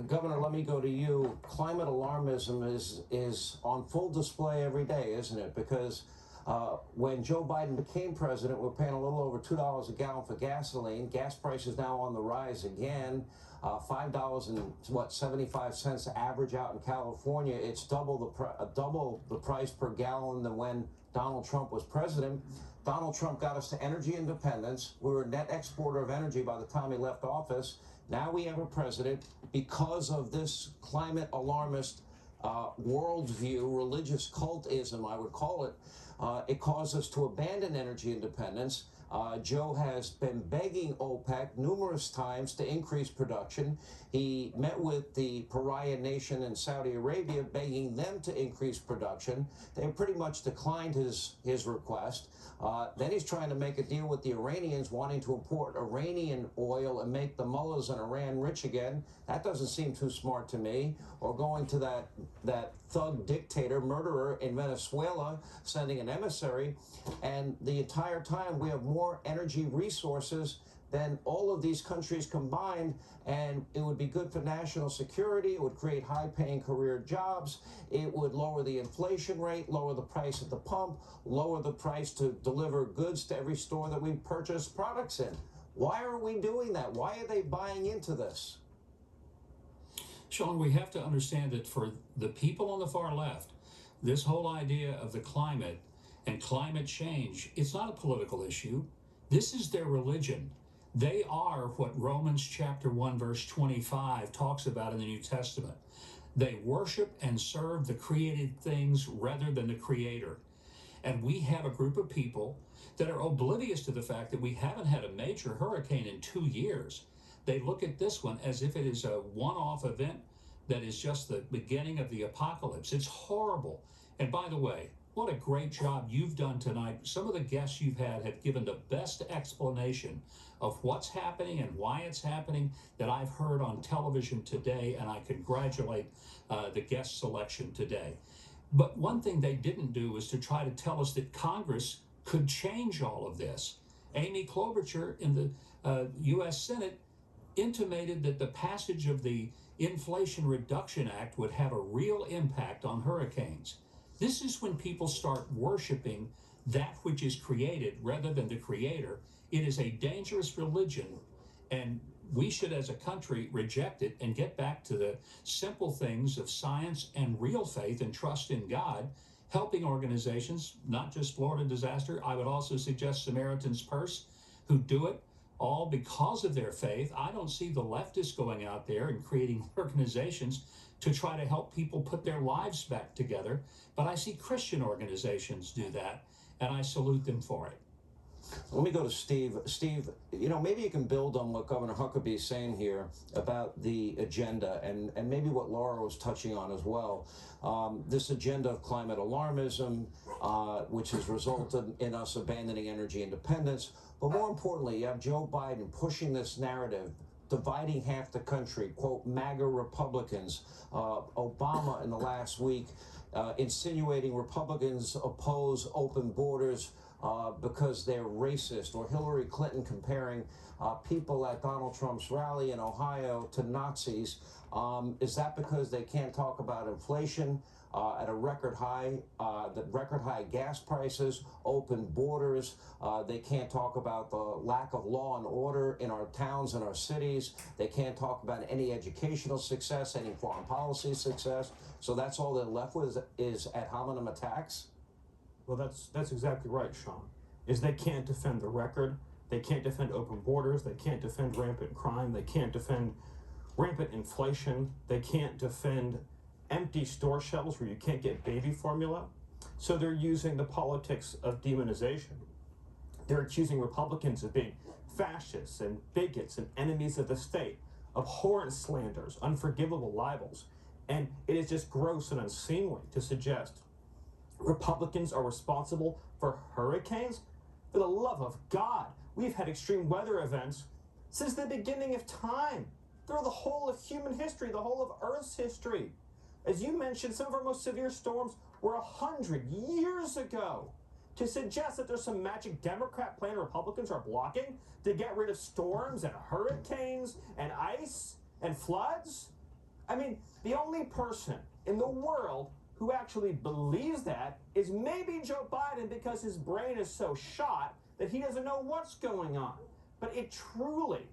Governor, let me go to you. Climate alarmism is on full display every day, isn't it? Because when Joe Biden became president, we're paying a little over $2 a gallon for gasoline. Gas prices now on the rise again. $5.75 average out in California. It's double the price per gallon than when Donald Trump was president. Donald Trump got us to energy independence. We were a net exporter of energy by the time he left office. Now we have a president, because of this climate alarmist worldview, religious cultism, I would call it. It caused us to abandon energy independence. Joe has been begging OPEC numerous times to increase production. He met with the pariah nation in Saudi Arabia, begging them to increase production. They pretty much declined his request. Then he's trying to make a deal with the Iranians, wanting to import Iranian oil and make the mullahs in Iran rich again. That doesn't seem too smart to me. Or going to that thug dictator, murderer in Venezuela, sending an emissary. And the entire time we have more energy resources than all of these countries combined, and it would be good for national security. It would create high-paying career jobs. It would lower the inflation rate, lower the price at the pump, lower the price to deliver goods to every store that we purchase products in. Why are we doing that? Why are they buying into this? Sean, we have to understand that for the people on the far left, this whole idea of the climate and climate change, it's not a political issue. This is their religion. They are what Romans chapter 1 verse 25 talks about in the New Testament. They worship and serve the created things rather than the Creator. And we have a group of people that are oblivious to the fact that we haven't had a major hurricane in 2 years. They look at this one as if it is a one-off event that is just the beginning of the apocalypse. It's horrible. And by the way, what a great job you've done tonight. Some of the guests you've had have given the best explanation of what's happening and why it's happening that I've heard on television today, and I congratulate the guest selection today. But one thing they didn't do was to try to tell us that Congress could change all of this. Amy Klobuchar in the U.S. Senate intimated that the passage of the Inflation Reduction Act would have a real impact on hurricanes. This is when people start worshiping that which is created rather than the Creator. It is a dangerous religion, and we should as a country reject it and get back to the simple things of science and real faith and trust in God, helping organizations, not just Florida Disaster. I would also suggest Samaritan's Purse, who do it all because of their faith. I don't see the leftists going out there and creating organizations to try to help people put their lives back together. But I see Christian organizations do that, and I salute them for it. Let me go to Steve. Steve, you know, maybe you can build on what Governor Huckabee is saying here about the agenda and maybe what Laura was touching on as well. This agenda of climate alarmism, which has resulted in us abandoning energy independence. But more importantly, you have Joe Biden pushing this narrative, dividing half the country, quote, MAGA Republicans. Obama in the last week insinuating Republicans oppose open borders because they're racist, or Hillary Clinton comparing people at Donald Trump's rally in Ohio to Nazis. Is that because they can't talk about inflation at a record high, the record high gas prices, open borders? They can't talk about the lack of law and order in our towns and our cities. They can't talk about any educational success, any foreign policy success. So that's all they're left with is ad hominem attacks? Well, that's exactly right, Sean. Is they can't defend the record. They can't defend open borders. They can't defend rampant crime. They can't defend rampant inflation. They can't defend empty store shelves where you can't get baby formula. So they're using the politics of demonization. They're accusing Republicans of being fascists and bigots and enemies of the state, abhorrent slanders, unforgivable libels. And it is just gross and unseemly to suggest Republicans are responsible for hurricanes? For the love of God, we've had extreme weather events since the beginning of time, through the whole of human history, the whole of Earth's history. As you mentioned, some of our most severe storms were 100 years ago. To suggest that there's some magic Democrat plan Republicans are blocking to get rid of storms and hurricanes and ice and floods? I mean, the only person in the world who actually believes that is maybe Joe Biden, because his brain is so shot that he doesn't know what's going on. But it truly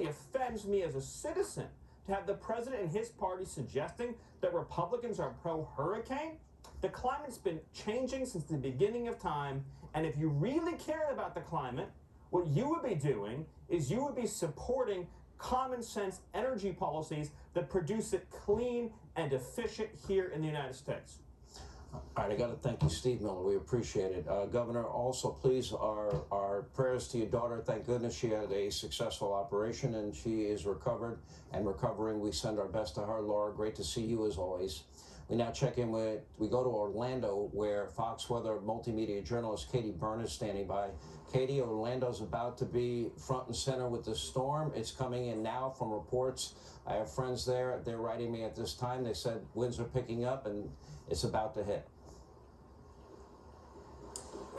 offends me as a citizen to have the president and his party suggesting that Republicans are pro-hurricane. The climate's been changing since the beginning of time, and if you really cared about the climate, what you would be doing is you would be supporting common sense energy policies that produce it clean and efficient here in the United States. All right, I got to thank you, Steve Miller. We appreciate it. Governor, also, please, our prayers to your daughter. Thank goodness she had a successful operation and she is recovered and recovering. We send our best to her. Laura, great to see you as always. We now check in with, we go to Orlando, where Fox Weather multimedia journalist Katie Byrne is standing by. Katie, Orlando's about to be front and center with the storm. It's coming in now from reports. I have friends there. They're writing me at this time. They said winds are picking up and it's about to hit.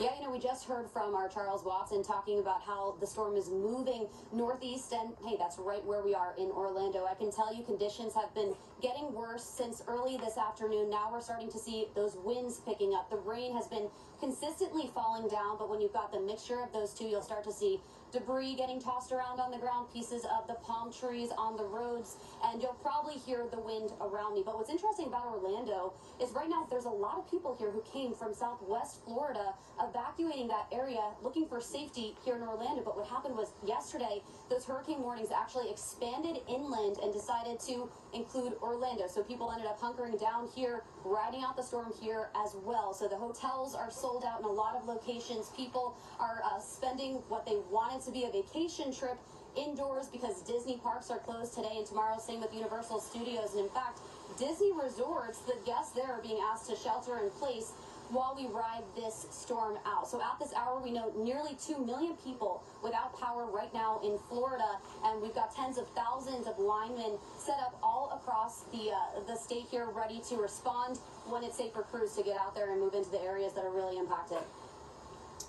Yeah, we just heard from our Charles Watson talking about how the storm is moving northeast, and hey, that's right where we are in Orlando. I can tell you conditions have been getting worse since early this afternoon. Now we're starting to see those winds picking up. The rain has been consistently falling down, but when you've got the mixture of those two, you'll start to see debris getting tossed around on the ground, pieces of the palm trees on the roads, and you'll probably hear the wind around me. But what's interesting about Orlando is right now there's a lot of people here who came from Southwest Florida evacuating that area looking for safety here in Orlando. But what happened was yesterday those hurricane warnings actually expanded inland and decided to include Orlando. So people ended up hunkering down here, riding out the storm here as well. So the hotels are sold out in a lot of locations. People are spending what they wanted to be a vacation trip indoors because Disney parks are closed today and tomorrow. Same with Universal Studios. And in fact, Disney resorts, the guests there are being asked to shelter in place while we ride this storm out. So at this hour, we know nearly 2 million people without power right now in Florida, and we've got tens of thousands of linemen set up all across the state here, ready to respond when it's safe for crews to get out there and move into the areas that are really impacted.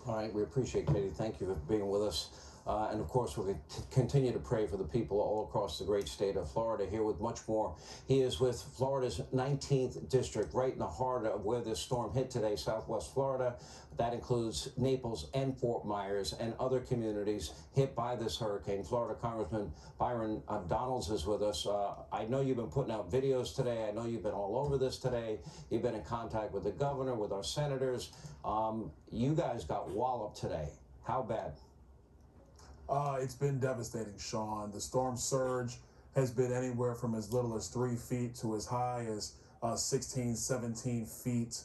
All right, we appreciate it, Katie. Thank you for being with us. And of course, we'll continue to pray for the people all across the great state of Florida. Here with much more. He is with Florida's 19th district, right in the heart of where this storm hit today, Southwest Florida. That includes Naples and Fort Myers and other communities hit by this hurricane. Florida Congressman Byron Donalds is with us. I know you've been putting out videos today. I know you've been all over this today. You've been in contact with the governor, with our senators. You guys got walloped today. How bad? It's been devastating, Sean. The storm surge has been anywhere from as little as 3 feet to as high as 16, 17 feet.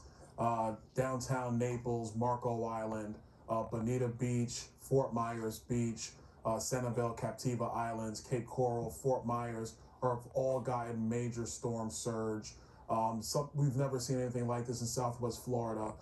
Downtown Naples, Marco Island, Bonita Beach, Fort Myers Beach, Sanibel, Captiva Islands, Cape Coral, Fort Myers have all gotten major storm surge. We've never seen anything like this in Southwest Florida.